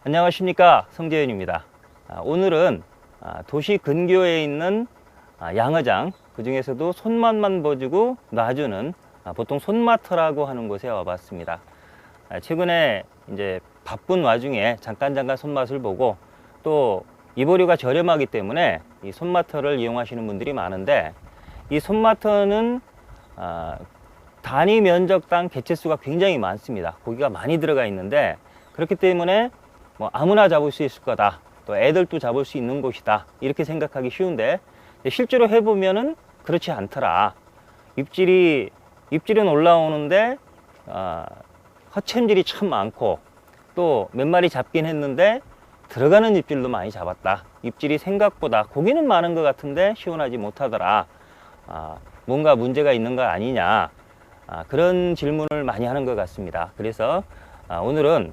안녕하십니까, 성재윤입니다. 오늘은 도시 근교에 있는 양어장, 그 중에서도 손맛만 보여주고 놔주는 보통 손마터라고 하는 곳에 와봤습니다. 최근에 이제 바쁜 와중에 잠깐 손맛을 보고, 또 입어료가 저렴하기 때문에 이 손마터를 이용하시는 분들이 많은데, 이 손마터는 단위 면적당 개체수가 굉장히 많습니다. 고기가 많이 들어가 있는데, 그렇기 때문에 뭐 아무나 잡을 수 있을 거다, 또 애들도 잡을 수 있는 곳이다, 이렇게 생각하기 쉬운데, 실제로 해보면은 그렇지 않더라. 입질은 올라오는데 허챔질이 참 많고, 또 몇 마리 잡긴 했는데 들어가는 입질도 많이 잡았다. 입질이 생각보다 고기는 많은 것 같은데 시원하지 못하더라. 뭔가 문제가 있는 거 아니냐, 그런 질문을 많이 하는 것 같습니다. 그래서 오늘은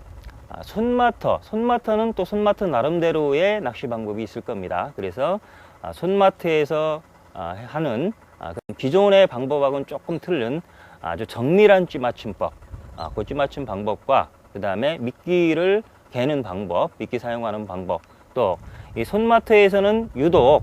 손마터는 또 손마터 나름대로의 낚시 방법이 있을 겁니다. 그래서 손마터에서 하는 기존의 방법하고는 조금 틀린 아주 정밀한 찌맞춤법, 그 찌맞춤 방법과 그 다음에 미끼를 개는 방법, 미끼 사용하는 방법, 또 이 손마터에서는 유독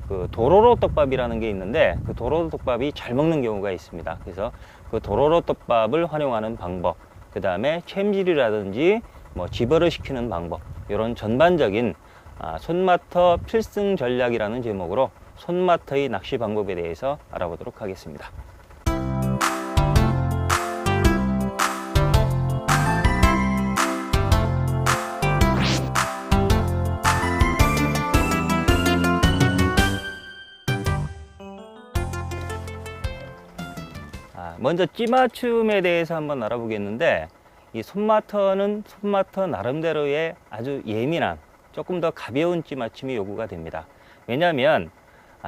그 도로로 떡밥이라는 게 있는데, 그 도로로 떡밥이 잘 먹는 경우가 있습니다. 그래서 그 도로로 떡밥을 활용하는 방법, 그 다음에 챔질이라든지 뭐 집어를 시키는 방법, 이런 전반적인 손마터 필승 전략이라는 제목으로 손마터의 낚시 방법에 대해서 알아보도록 하겠습니다. 먼저 찌맞춤에 대해서 한번 알아보겠는데, 이 손마터는 손마터 나름대로의 아주 예민한, 조금 더 가벼운 찌맞춤이 요구가 됩니다. 왜냐하면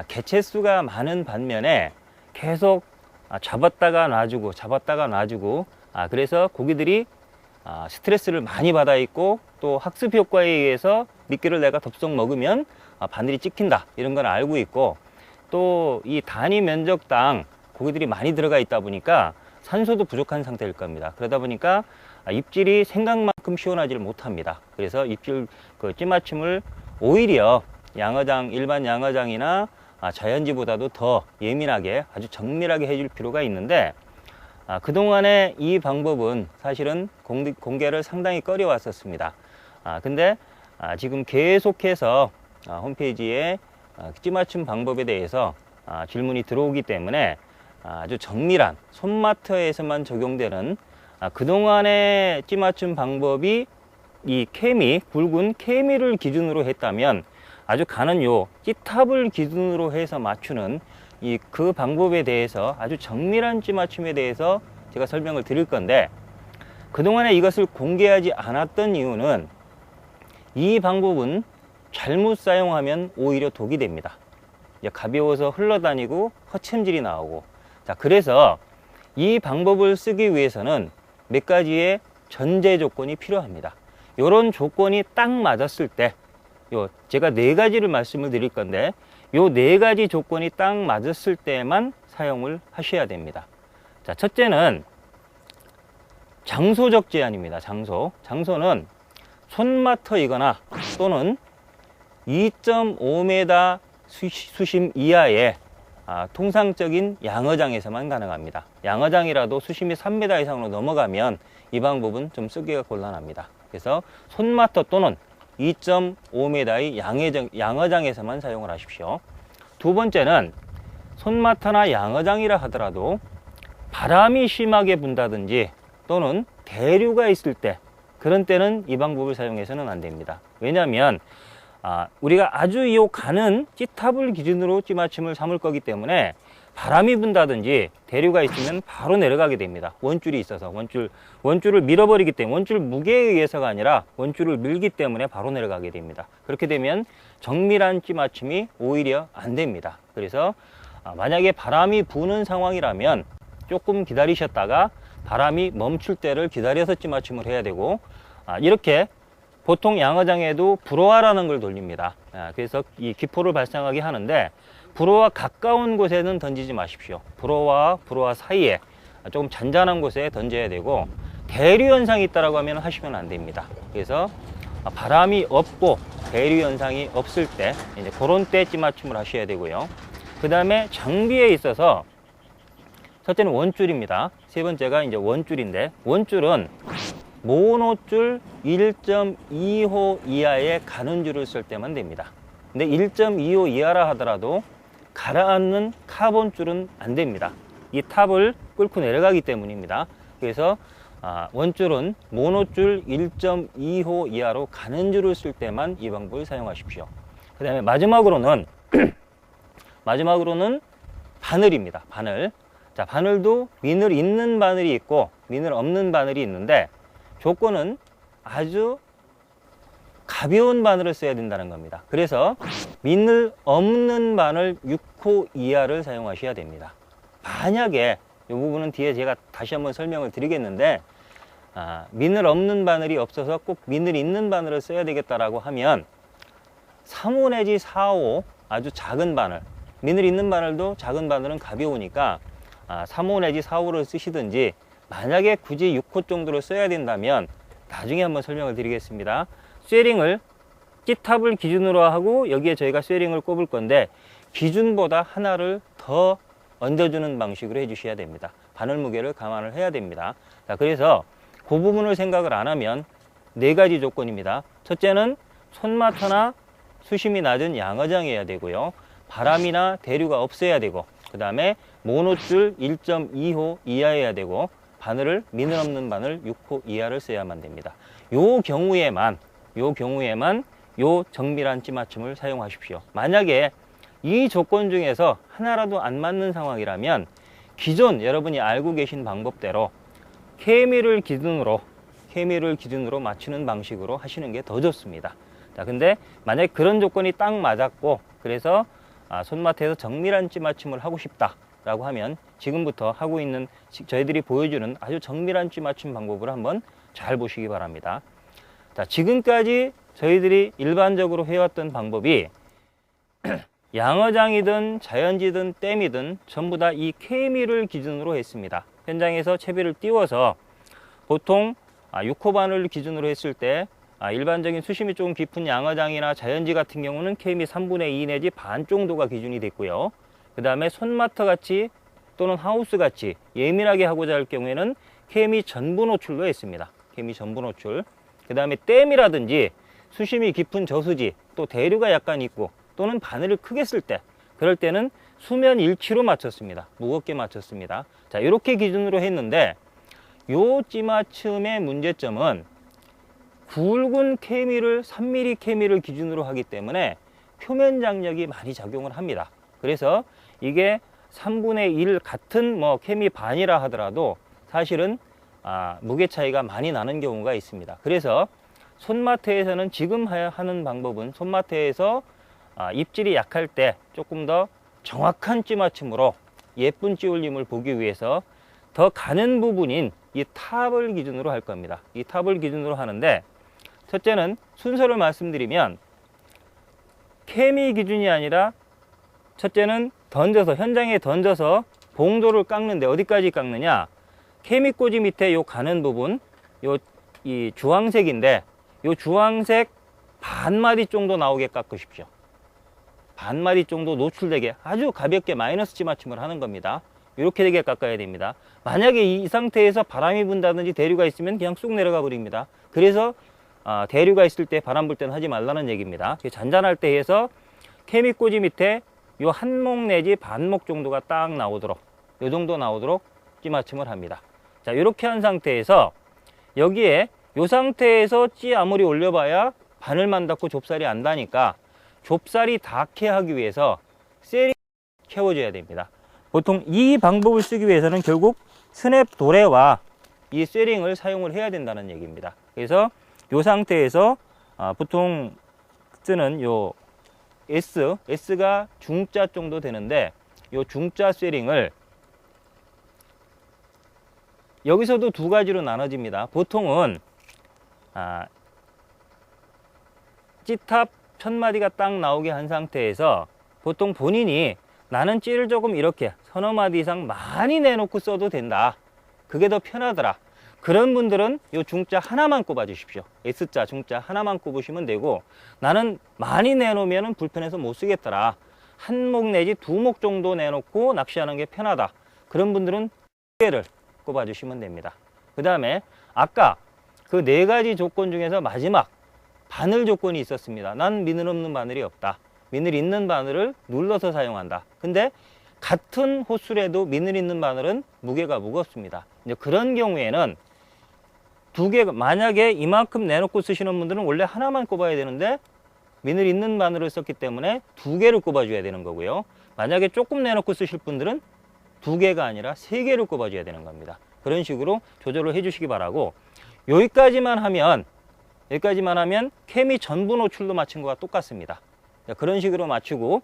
개체수가 많은 반면에 계속 잡았다가 놔주고 그래서 고기들이 스트레스를 많이 받아 있고, 또 학습 효과에 의해서 미끼를 내가 덥석 먹으면 바늘이 찍힌다, 이런 걸 알고 있고, 또 이 단위 면적당 고기들이 많이 들어가 있다 보니까 산소도 부족한 상태일 겁니다. 그러다 보니까 입질이 생각만큼 시원하지를 못합니다. 그래서 찌맞춤을 오히려 일반 양어장이나 자연지보다도 더 예민하게, 아주 정밀하게 해줄 필요가 있는데, 그동안에 이 방법은 사실은 공개를 상당히 꺼려왔었습니다. 근데 지금 계속해서 홈페이지에 찌맞춤 방법에 대해서 질문이 들어오기 때문에 아주 정밀한 손마터에서만 적용되는 그동안의 찌맞춤 방법이 이 굵은 케미를 기준으로 했다면, 아주 가는 요 찌탑을 기준으로 해서 맞추는 그 방법에 대해서, 아주 정밀한 찌맞춤에 대해서 제가 설명을 드릴 건데, 그동안에 이것을 공개하지 않았던 이유는, 이 방법은 잘못 사용하면 오히려 독이 됩니다. 가벼워서 흘러다니고 허챔질이 나오고, 그래서 이 방법을 쓰기 위해서는 몇 가지의 전제 조건이 필요합니다. 이런 조건이 딱 맞았을 때, 제가 4가지를 말씀을 드릴 건데, 이 4가지 조건이 딱 맞았을 때만 사용을 하셔야 됩니다. 첫째는 장소적 제한입니다. 장소는 손마터이거나 또는 2.5m 수심 이하의 통상적인 양어장에서만 가능합니다. 양어장이라도 수심이 3m 이상으로 넘어가면 이 방법은 좀 쓰기가 곤란합니다. 그래서 손마터 또는 2.5m의 양어장에서만 사용을 하십시오. 두 번째는 손마터나 양어장이라 하더라도 바람이 심하게 분다든지 또는 대류가 있을 때, 그런 때는 이 방법을 사용해서는 안 됩니다. 왜냐하면 우리가 아주 가는 찌탑을 기준으로 찌맞춤을 삼을 거기 때문에, 바람이 분다든지 대류가 있으면 바로 내려가게 됩니다. 원줄이 있어서 원줄을 밀어버리기 때문에, 원줄 무게에 의해서가 아니라 원줄을 밀기 때문에 바로 내려가게 됩니다. 그렇게 되면 정밀한 찌맞춤이 오히려 안 됩니다. 그래서 만약에 바람이 부는 상황이라면 조금 기다리셨다가 바람이 멈출 때를 기다려서 찌맞춤을 해야 되고, 이렇게 보통 양어장에도 불어와라는 걸 돌립니다. 그래서 이 기포를 발생하게 하는데, 불어와 가까운 곳에는 던지지 마십시오. 불어와 사이에 조금 잔잔한 곳에 던져야 되고, 대류 현상이 있다라고 하면 하시면 안 됩니다. 그래서 바람이 없고 대류 현상이 없을 때 이제 그런 때 찌맞춤을 하셔야 되고요. 그 다음에 장비에 있어서 첫째는 원줄입니다. 세 번째가 이제 원줄인데, 원줄은 모노줄 1.25 이하의 가는 줄을 쓸 때만 됩니다. 근데 1.25 이하라 하더라도 가라앉는 카본 줄은 안 됩니다. 이 탑을 끓고 내려가기 때문입니다. 그래서 원줄은 모노줄 1.25 이하로 가는 줄을 쓸 때만 이 방법을 사용하십시오. 그 다음에 마지막으로는 바늘입니다. 바늘. 자, 바늘도 미늘 있는 바늘이 있고 미늘 없는 바늘이 있는데, 조건은 아주 가벼운 바늘을 써야 된다는 겁니다. 그래서 미늘 없는 바늘 6호 이하를 사용하셔야 됩니다. 만약에 이 부분은 뒤에 제가 다시 한번 설명을 드리겠는데, 미늘 없는 바늘이 없어서 꼭 미늘 있는 바늘을 써야 되겠다라고 하면 3호 내지 4호 아주 작은 바늘, 미늘 있는 바늘도 작은 바늘은 가벼우니까 3호 내지 4호를 쓰시든지, 만약에 굳이 6호 정도를 써야 된다면 나중에 한번 설명을 드리겠습니다. 쇠링을 찌탑을 기준으로 하고 여기에 저희가 쇠링을 꼽을 건데, 기준보다 하나를 더 얹어주는 방식으로 해주셔야 됩니다. 바늘 무게를 감안을 해야 됩니다. 자, 그래서 그 부분을 생각을 안 하면 4가지 조건입니다. 첫째는 손마터나 수심이 낮은 양어장이어야 되고요. 바람이나 대류가 없어야 되고, 그 다음에 모노줄 1.25 이하여야 되고, 바늘을 미늘 없는 바늘 6호 이하를 써야만 됩니다. 요 경우에만 요 정밀한 찌맞춤을 사용하십시오. 만약에 이 조건 중에서 하나라도 안 맞는 상황이라면 기존 여러분이 알고 계신 방법대로 케미를 기준으로 맞추는 방식으로 하시는 게 더 좋습니다. 자, 근데 만약에 그런 조건이 딱 맞았고, 그래서 손마트에서 정밀한 찌맞춤을 하고 싶다 라고 하면 지금부터 하고 있는 저희들이 보여주는 아주 정밀한 찌맞춤 방법을 한번 잘 보시기 바랍니다. 자, 지금까지 저희들이 일반적으로 해왔던 방법이 양어장이든 자연지든 댐이든 전부 다 이 케미를 기준으로 했습니다. 현장에서 채비를 띄워서 보통 6호 바늘을 기준으로 했을 때 일반적인 수심이 조금 깊은 양어장이나 자연지 같은 경우는 케미 3분의 2 내지 반 정도가 기준이 됐고요. 그 다음에 손마터 같이 또는 하우스 같이 예민하게 하고자 할 경우에는 케미 전부 노출로 했습니다. 케미 전부 노출. 그 다음에 댐이라든지 수심이 깊은 저수지, 또 대류가 약간 있고, 또는 바늘을 크게 쓸 때, 그럴 때는 수면 일치로 맞췄습니다. 무겁게 맞췄습니다. 자, 이렇게 기준으로 했는데, 요 찌맞춤의 문제점은 굵은 케미를 3mm 케미를 기준으로 하기 때문에 표면 장력이 많이 작용을 합니다. 그래서 이게 3분의 1 같은 케미 반이라 하더라도 사실은 무게 차이가 많이 나는 경우가 있습니다. 그래서 손마트에서는 지금 하는 방법은 손마트에서 입질이 약할 때 조금 더 정확한 찌맞춤으로 예쁜 찌올림을 보기 위해서 더 가는 부분인 이 탑을 기준으로 할 겁니다. 이 탑을 기준으로 하는데, 첫째는 순서를 말씀드리면 케미 기준이 아니라, 첫째는 현장에 던져서 봉도를 깎는데 어디까지 깎느냐, 케미 꽂이 밑에 요 가는 부분, 이 주황색인데 요 주황색 반마디 정도 나오게 깎으십시오. 반마디 정도 노출되게 아주 가볍게 마이너스 찌맞춤을 하는 겁니다. 이렇게 되게 깎아야 됩니다. 만약에 이 상태에서 바람이 분다든지 대류가 있으면 그냥 쑥 내려가 버립니다. 그래서 대류가 있을 때, 바람 불 때는 하지 말라는 얘기입니다. 잔잔할 때 해서 케미 꽂이 밑에 요 한목 내지 반목 정도가 딱 나오도록, 요 정도 나오도록 찌맞춤을 합니다. 자, 이렇게 한 상태에서 여기에 요 상태에서 찌 아무리 올려봐야 바늘만 닿고 좁쌀이 안 닿으니까 좁쌀이 닿게 하기 위해서 쇠링 채워줘야 됩니다. 보통 이 방법을 쓰기 위해서는 결국 스냅 도래와 이 쇠링을 사용을 해야 된다는 얘기입니다. 그래서 이 상태에서 보통 쓰는 요 S가 중자 정도 되는데, 요 중자 쇠링을 여기서도 2가지로 나눠집니다. 보통은 찌탑 첫마디가 딱 나오게 한 상태에서 보통 본인이 나는 찌를 조금 이렇게 서너 마디 이상 많이 내놓고 써도 된다, 그게 더 편하더라, 그런 분들은 요 중자 하나만 꼽아 주십시오. S자 중자 하나만 꼽으시면 되고, 나는 많이 내놓으면 불편해서 못 쓰겠더라, 한 목 내지 두 목 정도 내놓고 낚시하는 게 편하다, 그런 분들은 두 개를 꼽아 주시면 됩니다. 그 다음에 아까 그 네 가지 조건 중에서 마지막 바늘 조건이 있었습니다. 난 미늘 없는 바늘이 없다, 미늘 있는 바늘을 눌러서 사용한다. 근데 같은 호수라도 미늘 있는 바늘은 무게가 무겁습니다. 이제 그런 경우에는 두 개, 만약에 이만큼 내놓고 쓰시는 분들은 원래 하나만 꼽아야 되는데 미늘 있는 바늘을 썼기 때문에 두 개를 꼽아 줘야 되는 거고요. 만약에 조금 내놓고 쓰실 분들은 두 개가 아니라 세 개를 꼽아 줘야 되는 겁니다. 그런 식으로 조절을 해 주시기 바라고, 여기까지만 하면 케미 전부 노출로 맞춘 거와 똑같습니다. 그런 식으로 맞추고,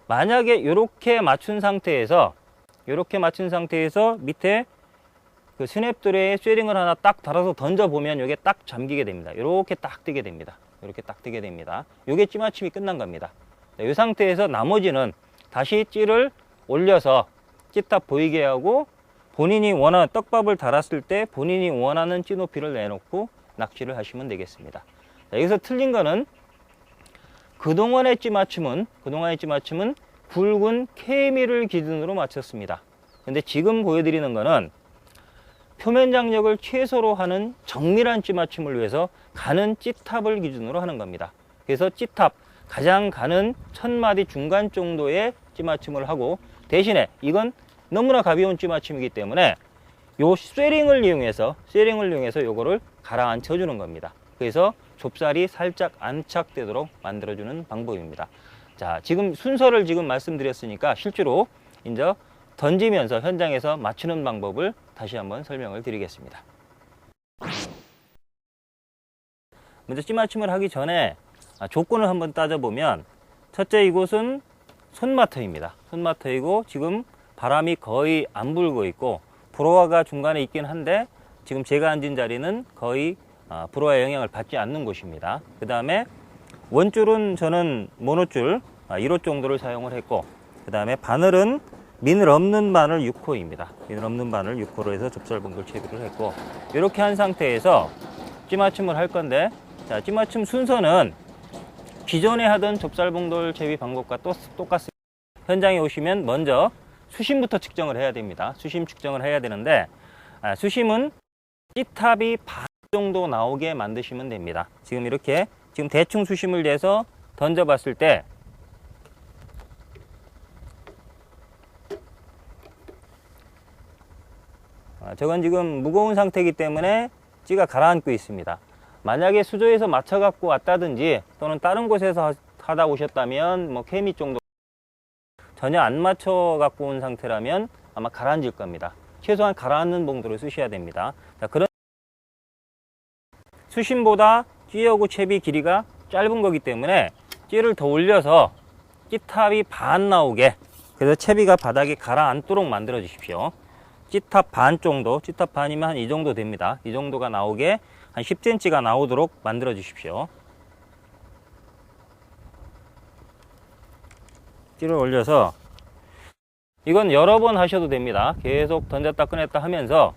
만약에 이렇게 맞춘 상태에서 밑에 그 스냅드레에 쇠링을 하나 딱 달아서 던져 보면 이게 딱 잠기게 됩니다. 이렇게 딱 뜨게 됩니다. 이게 찌맞춤이 끝난 겁니다. 이 상태에서 나머지는 다시 찌를 올려서 찌탑 보이게 하고, 본인이 원하는, 떡밥을 달았을 때 본인이 원하는 찌 높이를 내놓고 낚시를 하시면 되겠습니다. 여기서 틀린 거는, 그동안의 찌맞춤은 굵은 케미를 기준으로 맞췄습니다. 근데 지금 보여드리는 거는 표면 장력을 최소로 하는 정밀한 찌맞춤을 위해서 가는 찌탑을 기준으로 하는 겁니다. 그래서 찌탑 가장 가는 1000마디 중간 정도의 찌맞춤을 하고, 대신에 이건 너무나 가벼운 찌맞춤이기 때문에 요 쇠링을 이용해서 요거를 가라앉혀 주는 겁니다. 그래서 좁쌀이 살짝 안착되도록 만들어주는 방법입니다. 자, 지금 순서를 말씀드렸으니까 실제로 이제 던지면서 현장에서 맞추는 방법을 다시 한번 설명을 드리겠습니다. 먼저 찌맞춤을 하기 전에 조건을 한번 따져보면, 첫째, 이곳은 손마터입니다. 손마터이고 지금 바람이 거의 안 불고 있고, 불어와가 중간에 있긴 한데 지금 제가 앉은 자리는 거의 불어와의 영향을 받지 않는 곳입니다. 그 다음에 원줄은 저는 모노줄 1호 정도를 사용을 했고, 그 다음에 바늘은 미늘 없는 바늘 6호입니다. 미늘 없는 바늘 6호로 해서 좁쌀봉돌 채비를 했고, 이렇게 한 상태에서 찌맞춤을 할 건데, 자, 찌맞춤 순서는 기존에 하던 좁쌀봉돌 채비 방법과 똑같습니다. 현장에 오시면 먼저 수심부터 측정을 해야 됩니다. 수심 측정을 해야 되는데, 수심은 찌탑이 반 정도 나오게 만드시면 됩니다. 지금 이렇게 대충 수심을 내서 던져 봤을 때, 저건 지금 무거운 상태이기 때문에 찌가 가라앉고 있습니다. 만약에 수조에서 맞춰 갖고 왔다든지 또는 다른 곳에서 하다 오셨다면 뭐 케미 정도, 전혀 안 맞춰 갖고 온 상태라면 아마 가라앉을 겁니다. 최소한 가라앉는 봉도를 쓰셔야 됩니다. 자, 그런 수심보다 찌하고 채비 길이가 짧은 거기 때문에 찌를 더 올려서 찌탑이 반 나오게, 그래서 채비가 바닥에 가라앉도록 만들어 주십시오. 찌탑 반 정도, 찌탑 반이면 한 이 정도 됩니다. 이 정도가 나오게 한 10cm가 나오도록 만들어 주십시오. 찌를 올려서, 이건 여러 번 하셔도 됩니다. 계속 던졌다 꺼냈다 하면서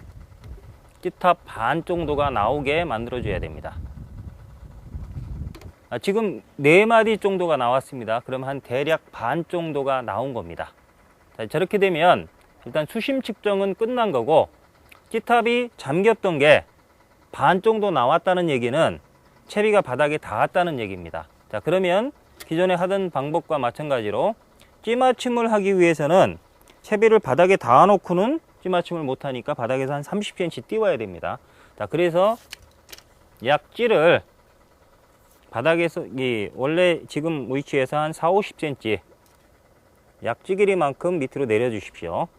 찌탑 반 정도가 나오게 만들어 줘야 됩니다. 지금 4마디 정도가 나왔습니다. 그럼 한 대략 반 정도가 나온 겁니다. 자, 저렇게 되면 일단 수심 측정은 끝난 거고, 찌탑이 잠겼던 게 반 정도 나왔다는 얘기는 채비가 바닥에 닿았다는 얘기입니다. 자, 그러면 기존에 하던 방법과 마찬가지로 찌맞춤을 하기 위해서는 채비를 바닥에 닿아 놓고는 찌맞춤을 못하니까 바닥에서 한 30cm 띄워야 됩니다. 자, 그래서 약 찌를 바닥에서 원래 지금 위치에서 한 40-50cm 약 찌 길이만큼 밑으로 내려 주십시오.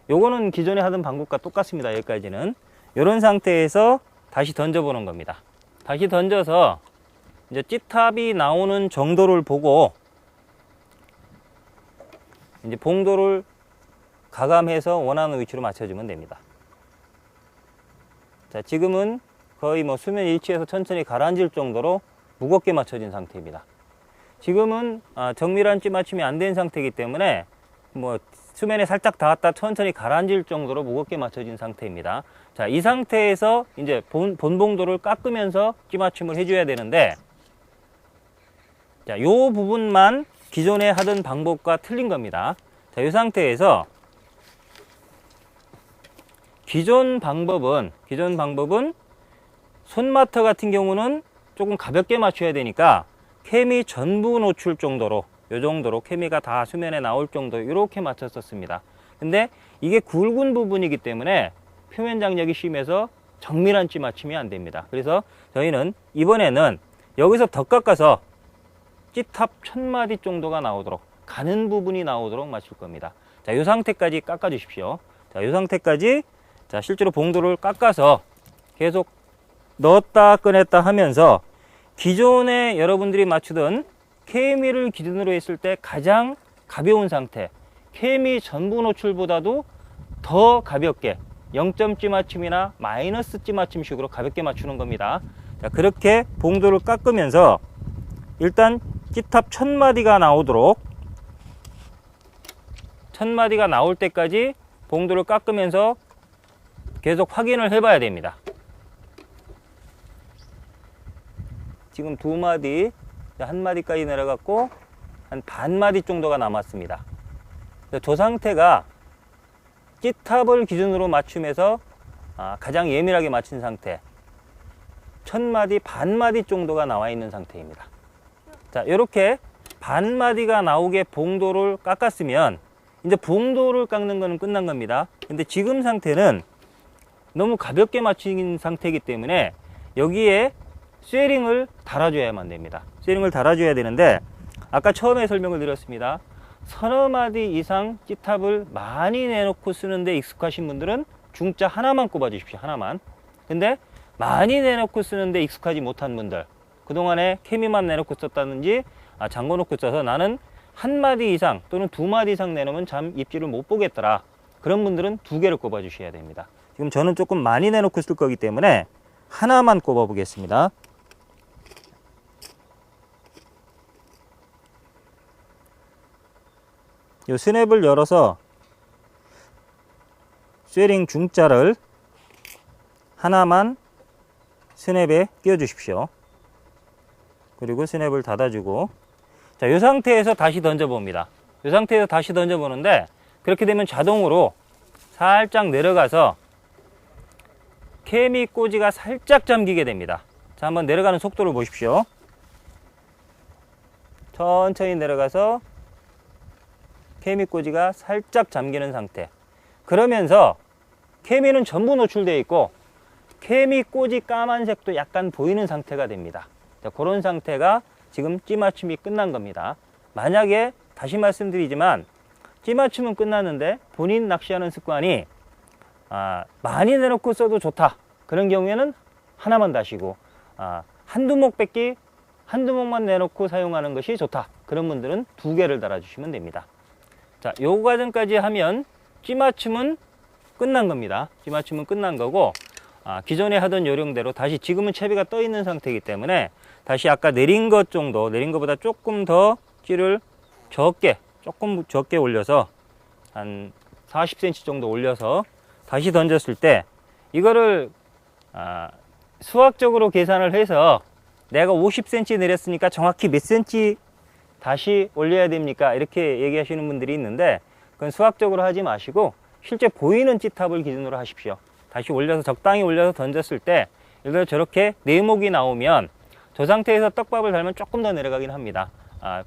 요거는 기존에 하던 방법과 똑같습니다. 여기까지는. 이런 상태에서 다시 던져 보는 겁니다. 다시 던져서 이제 찌탑이 나오는 정도를 보고 이제 봉도를 가감해서 원하는 위치로 맞춰주면 됩니다. 자, 지금은 거의 뭐 수면 일치해서 천천히 가라앉을 정도로 무겁게 맞춰진 상태입니다. 지금은 정밀한 찌맞춤이 안 된 상태이기 때문에 뭐 수면에 살짝 닿았다 천천히 가라앉을 정도로 무겁게 맞춰진 상태입니다. 자, 이 상태에서 이제 본 봉도를 깎으면서 끼맞춤을 해줘야 되는데, 자, 요 부분만 기존에 하던 방법과 틀린 겁니다. 자, 이 상태에서 기존 방법은 손마터 같은 경우는 조금 가볍게 맞춰야 되니까 케미 전부 노출 정도로, 요 정도로 케미가 다 수면에 나올 정도 이렇게 맞췄었습니다. 근데 이게 굵은 부분이기 때문에 표면 장력이 심해서 정밀한 찌맞춤이 안 됩니다. 그래서 저희는 이번에는 여기서 더 깎아서 찌탑 1000마디 정도가 나오도록, 가는 부분이 나오도록 맞출 겁니다. 자, 이 상태까지 깎아 주십시오. 자, 이 상태까지, 자, 실제로 봉도를 깎아서 계속 넣었다 꺼냈다 하면서 기존에 여러분들이 맞추던 케미를 기준으로 했을 때 가장 가벼운 상태, 케미 전부 노출보다도 더 가볍게 0점 찌맞춤이나 마이너스 찌맞춤식으로 가볍게 맞추는 겁니다. 자, 그렇게 봉도를 깎으면서 일단 찌탑 1000마디가 나오도록, 1000마디가 나올 때까지 봉도를 깎으면서 계속 확인을 해 봐야 됩니다. 지금 2마디, 1마디까지 내려갔고 한 반마디 정도가 남았습니다. 저 상태가 찌탑을 기준으로 맞춤해서 가장 예민하게 맞춘 상태, 1000마디, 반마디 정도가 나와 있는 상태입니다. 자, 이렇게 반마디가 나오게 봉도를 깎았으면 이제 봉도를 깎는 거는 끝난 겁니다. 근데 지금 상태는 너무 가볍게 맞춘 상태이기 때문에 여기에 쇠링을 달아줘야만 됩니다. 쇠링을 달아줘야 되는데, 아까 처음에 설명을 드렸습니다. 서너 마디 이상 찌탑을 많이 내놓고 쓰는데 익숙하신 분들은 중자 하나만 꼽아 주십시오. 하나만. 근데 많이 내놓고 쓰는데 익숙하지 못한 분들, 그동안에 케미만 내놓고 썼다든지 잠궈 놓고 써서 나는 1마디 이상 또는 2마디 이상 내놓으면 잠 입질을 못 보겠더라, 그런 분들은 2개를 꼽아 주셔야 됩니다. 지금 저는 조금 많이 내놓고 쓸 거기 때문에 하나만 꼽아 보겠습니다. 이 스냅을 열어서 쇠링 중자를 하나만 스냅에 끼워 주십시오. 그리고 스냅을 닫아주고, 자, 이 상태에서 다시 던져 봅니다. 이 상태에서 다시 던져 보는데, 그렇게 되면 자동으로 살짝 내려가서 케미 꽂이가 살짝 잠기게 됩니다. 자, 한번 내려가는 속도를 보십시오. 천천히 내려가서 케미 꽂이가 살짝 잠기는 상태. 그러면서 케미는 전부 노출되어 있고 케미 꽂이 까만색도 약간 보이는 상태가 됩니다. 자, 그런 상태가 지금 찌맞춤이 끝난 겁니다. 만약에 다시 말씀드리지만 찌맞춤은 끝났는데 본인 낚시하는 습관이 많이 내놓고 써도 좋다, 그런 경우에는 하나만 다시고, 한두 목 뺏기, 한두 목만 내놓고 사용하는 것이 좋다, 그런 분들은 2개를 달아주시면 됩니다. 자, 요 과정까지 하면 찌맞춤은 끝난 겁니다. 찌맞춤은 끝난 거고, 기존에 하던 요령대로 다시, 지금은 채비가 떠 있는 상태이기 때문에 다시 아까 내린 것 정도, 내린 것보다 조금 더 찌를 조금 적게 올려서 한 40cm 정도 올려서 다시 던졌을 때, 이거를 수학적으로 계산을 해서 내가 50cm 내렸으니까 정확히 몇 cm 다시 올려야 됩니까, 이렇게 얘기하시는 분들이 있는데, 그건 수학적으로 하지 마시고 실제 보이는 찌탑을 기준으로 하십시오. 다시 올려서, 적당히 올려서 던졌을 때, 예를 들어 저렇게 4목이 나오면 저 상태에서 떡밥을 달면 조금 더 내려가긴 합니다.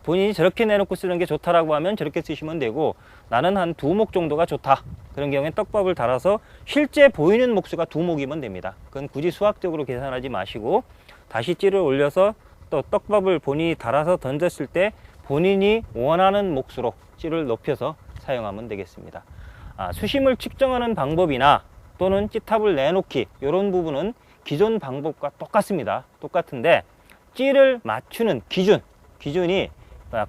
본인이 저렇게 내놓고 쓰는 게 좋다라고 하면 저렇게 쓰시면 되고, 나는 한 2목 정도가 좋다, 그런 경우엔 떡밥을 달아서 실제 보이는 목수가 2목이면 됩니다. 그건 굳이 수학적으로 계산하지 마시고 다시 찌를 올려서 또 떡밥을 본인이 달아서 던졌을 때 본인이 원하는 몫으로 찌를 높여서 사용하면 되겠습니다. 수심을 측정하는 방법이나 또는 찌탑을 내놓기, 이런 부분은 기존 방법과 똑같습니다. 똑같은데 찌를 맞추는 기준이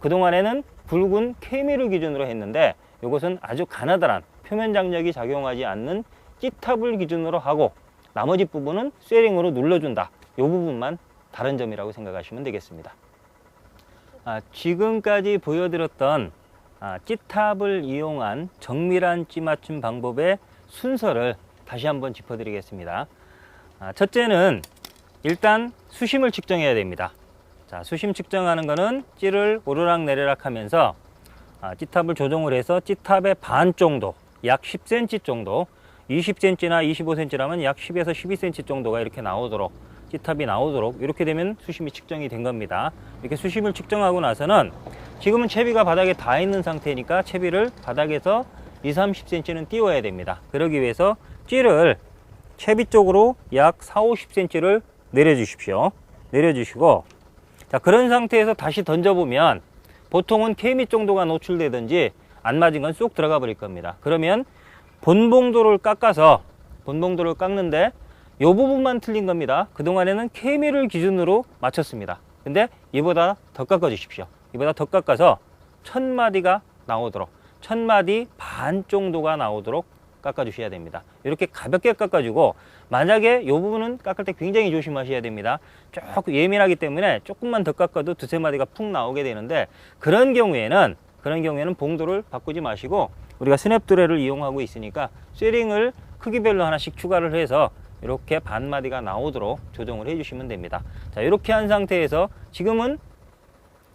그동안에는 굵은 케미를 기준으로 했는데, 이것은 아주 가느다란 표면 장력이 작용하지 않는 찌탑을 기준으로 하고 나머지 부분은 쇠링으로 눌러준다, 이 부분만 다른 점이라고 생각하시면 되겠습니다. 지금까지 보여드렸던 찌탑을 이용한 정밀한 찌 맞춤 방법의 순서를 다시 한번 짚어드리겠습니다. 첫째는 일단 수심을 측정해야 됩니다. 자, 수심 측정하는 거는 찌를 오르락 내리락 하면서 찌탑을 조정을 해서 찌탑의 반 정도, 약 10cm 정도, 20cm나 25cm라면 약 10에서 12cm 정도가 이렇게 나오도록, 찌탑이 나오도록 이렇게 되면 수심이 측정이 된 겁니다. 이렇게 수심을 측정하고 나서는 지금은 채비가 바닥에 닿아 있는 상태니까 채비를 바닥에서 20-30cm는 띄워야 됩니다. 그러기 위해서 찌를 채비 쪽으로 약 40-50cm를 내려주십시오. 내려주시고, 자, 그런 상태에서 다시 던져보면 보통은 케미 정도가 노출되든지 안 맞은 건 쏙 들어가 버릴 겁니다. 그러면 본봉도를 깎아서, 본봉도를 깎는데 이 부분만 틀린 겁니다. 그동안에는 케미를 기준으로 맞췄습니다. 근데 이보다 더 깎아 주십시오. 이보다 더 깎아서 1000마디가 나오도록, 1000마디 반 정도가 나오도록 깎아 주셔야 됩니다. 이렇게 가볍게 깎아주고, 만약에 이 부분은 깎을 때 굉장히 조심하셔야 됩니다. 조금 예민하기 때문에 조금만 더 깎아도 두세 마디가 푹 나오게 되는데, 그런 경우에는 봉도를 바꾸지 마시고, 우리가 스냅드레를 이용하고 있으니까 쇠링을 크기별로 하나씩 추가를 해서 이렇게 반 마디가 나오도록 조정을 해 주시면 됩니다. 자, 이렇게 한 상태에서 지금은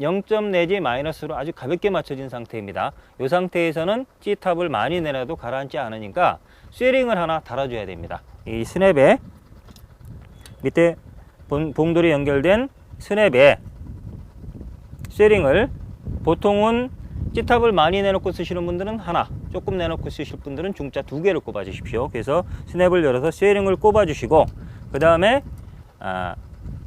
0점 내지 마이너스로 아주 가볍게 맞춰진 상태입니다. 이 상태에서는 찌탑을 많이 내놔도 가라앉지 않으니까 쇠링을 하나 달아줘야 됩니다. 이 스냅에, 밑에 봉돌이 연결된 스냅에 쇠링을, 보통은 찌탑을 많이 내놓고 쓰시는 분들은 하나, 조금 내놓고 쓰실 분들은 중자 2개를 꼽아 주십시오. 그래서 스냅을 열어서 쇠링을 꼽아 주시고, 그 다음에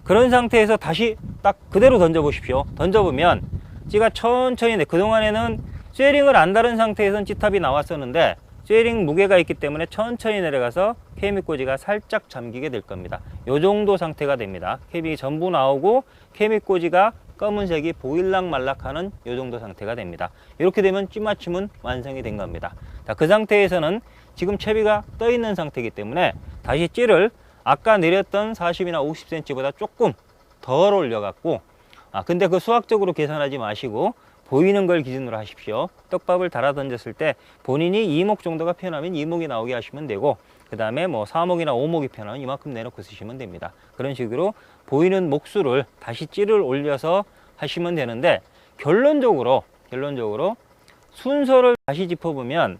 그런 상태에서 다시 딱 그대로 던져 보십시오. 던져보면 찌가 천천히, 그동안에는 쇠링을 안 다른 상태에서는 찌탑이 나왔었는데 쇠링 무게가 있기 때문에 천천히 내려가서 케미꽂이가 살짝 잠기게 될 겁니다. 이 정도 상태가 됩니다. 케미 전부 나오고 케미꽂이가 검은색이 보일락말락하는 이 정도 상태가 됩니다. 이렇게 되면 찌 맞춤은 완성이 된 겁니다. 자, 그 상태에서는 지금 채비가 떠 있는 상태이기 때문에 다시 찌를 아까 내렸던 40이나 50cm보다 조금 덜 올려갖고, 근데 그 수학적으로 계산하지 마시고 보이는 걸 기준으로 하십시오. 떡밥을 달아 던졌을 때 본인이 2목 정도가 편하면 2목이 나오게 하시면 되고, 그 다음에 뭐 4목이나 5목이 편하면 이만큼 내놓고 쓰시면 됩니다. 그런 식으로 보이는 목수를 다시 찌를 올려서 하시면 되는데, 결론적으로 순서를 다시 짚어보면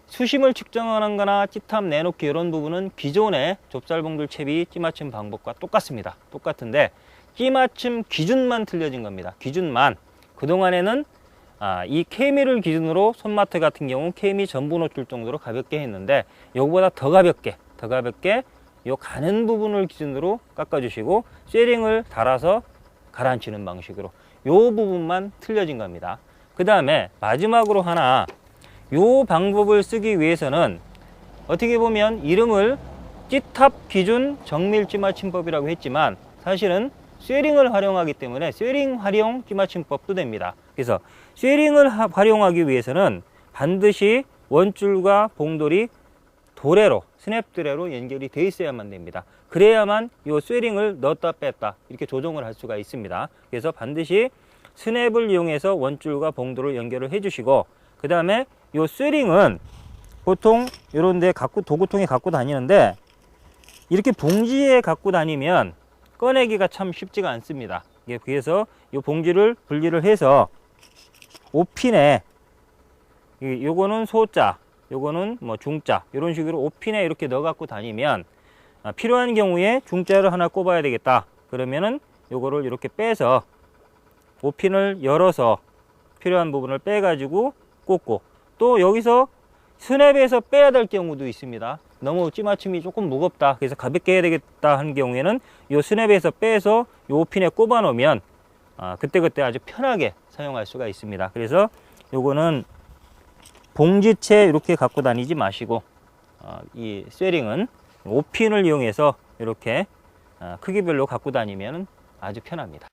수심을 측정하는 거나 찌탑 내놓기 이런 부분은 기존의 좁쌀봉돌 채비 찌맞춤 방법과 똑같습니다. 똑같은데 찌 맞춤 기준만 틀려진 겁니다. 기준만. 그동안에는 이 케미를 기준으로 손마트 같은 경우 케미 전부 노출 정도로 가볍게 했는데, 요거보다 더 가볍게 요 가는 부분을 기준으로 깎아 주시고 쇠링을 달아서 가라앉히는 방식으로 요 부분만 틀려진 겁니다. 그 다음에 마지막으로 하나, 요 방법을 쓰기 위해서는 어떻게 보면 이름을 찌탑 기준 정밀 찌맞춤법이라고 했지만 사실은 쇠링을 활용하기 때문에 쇠링 활용 찌맞춤법도 됩니다. 그래서 쇠링을 활용하기 위해서는 반드시 원줄과 봉돌이 도래로, 스냅드레로 연결이 되어 있어야만 됩니다. 그래야만 이 쇠링을 넣었다 뺐다 이렇게 조정을 할 수가 있습니다. 그래서 반드시 스냅을 이용해서 원줄과 봉돌을 연결을 해 주시고, 그 다음에 이 쇠링은 보통 이런 데 도구통에 갖고 다니는데, 이렇게 봉지에 갖고 다니면 꺼내기가 참 쉽지가 않습니다. 그래서 이 봉지를 분리를 해서 5핀에, 요거는 소자, 요거는 뭐 중자, 이런 식으로 5핀에 이렇게 넣어 갖고 다니면 필요한 경우에 중자를 하나 꼽아야 되겠다. 그러면은 요거를 이렇게 빼서 5핀을 열어서 필요한 부분을 빼 가지고 꽂고, 또 여기서 스냅에서 빼야 될 경우도 있습니다. 너무 찌맞춤이 조금 무겁다, 그래서 가볍게 해야 되겠다 하는 경우에는 이 스냅에서 빼서 이 5핀에 꼽아 놓으면 그때그때 아주 편하게 사용할 수가 있습니다. 그래서 요거는 봉지채 이렇게 갖고 다니지 마시고 이 쇠링은 5핀을 이용해서 이렇게 크기별로 갖고 다니면 아주 편합니다.